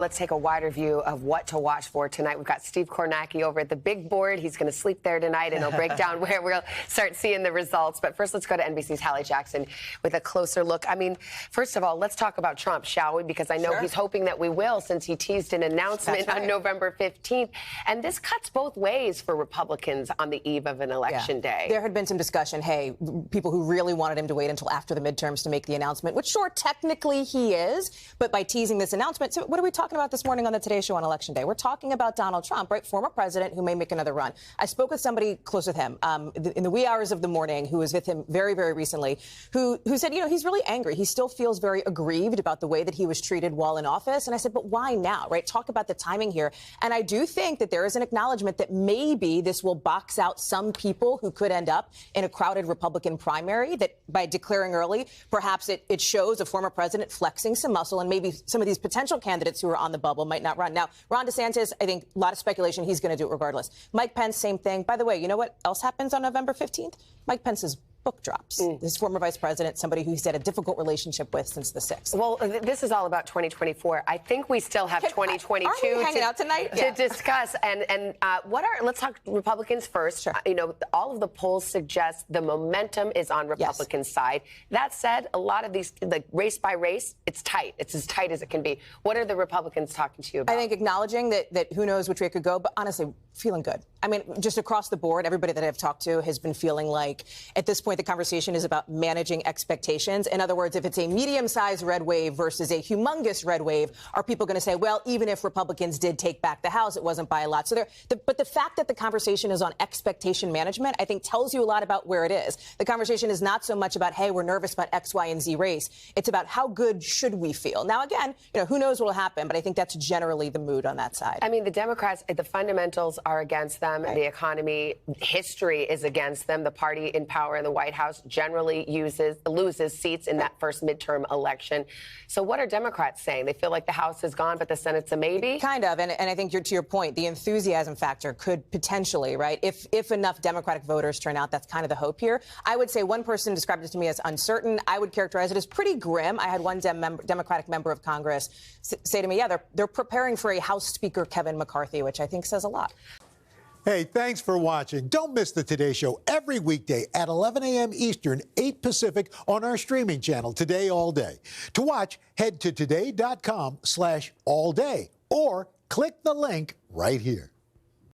Let's take a wider view of what to watch for tonight. We've got Steve Kornacki over at the big board. He's going to sleep there tonight, and he'll break down where we'll start seeing the results. But first, let's go to NBC's Hallie Jackson with a closer look. I mean, first of all, let's talk about Trump, shall we? Because I know he's hoping that we will, since he teased an announcement on November 15th. And this cuts both ways for Republicans on the eve of an election day. There had been some discussion, hey, people who really wanted him to wait until after the midterms to make the announcement, which sure, technically he is, but by teasing this announcement. So what are we talking about this morning on the Today Show on Election Day? We're talking about Donald Trump, right? Former president who may make another run. I spoke with somebody close with him in the wee hours of the morning who was with him very, very recently, who said, you know, he's really angry. He still feels very aggrieved about the way that he was treated while in office. And I said, but why now, right? Talk about the timing here. And I do think that there is an acknowledgement that maybe this will box out some people who could end up in a crowded Republican primary, that by declaring early, perhaps it shows a former president flexing some muscle, and maybe some of these potential candidates who are on the bubble might not run. Now, Ron DeSantis, I think a lot of speculation, he's going to do it regardless. Mike Pence, same thing. By the way, you know what else happens on November 15th? Mike Pence's book drops. His former vice president, somebody who he's had a difficult relationship with since the 6th. Well, this is all about 2024. I think we still have 2022 to discuss. And let's talk Republicans first. Sure. You know, all of the polls suggest the momentum is on Republican side. That said, a lot of these, like race by race, it's tight. It's as tight as it can be. What are the Republicans talking to you about? I think acknowledging that who knows which way it could go, but honestly, feeling good. I mean, just across the board, everybody that I've talked to has been feeling like at this point, the conversation is about managing expectations. In other words, if it's a medium-sized red wave versus a humongous red wave, are people going to say, well, even if Republicans did take back the House, it wasn't by a lot. So but the fact that the conversation is on expectation management, I think tells you a lot about where it is. The conversation is not so much about, hey, we're nervous about X, Y, and Z race. It's about how good should we feel. Now, again, you know, who knows what will happen, but I think that's generally the mood on that side. I mean, the Democrats, the fundamentals are against them. Right. The economy, history is against them. The party in power in the White House generally loses seats in that first midterm election. So what are Democrats saying? They feel like the House is gone, but the Senate's a maybe? Kind of. And I think to your point, the enthusiasm factor could potentially, right, if enough Democratic voters turn out, that's kind of the hope here. I would say one person described it to me as uncertain. I would characterize it as pretty grim. I had one Democratic member of Congress say to me, yeah, they're preparing for a House Speaker Kevin McCarthy, which I think says a lot. Hey, thanks for watching. Don't miss the Today Show every weekday at 11 a.m. Eastern, 8 Pacific on our streaming channel, Today All Day. To watch, head to today.com/allday or click the link right here.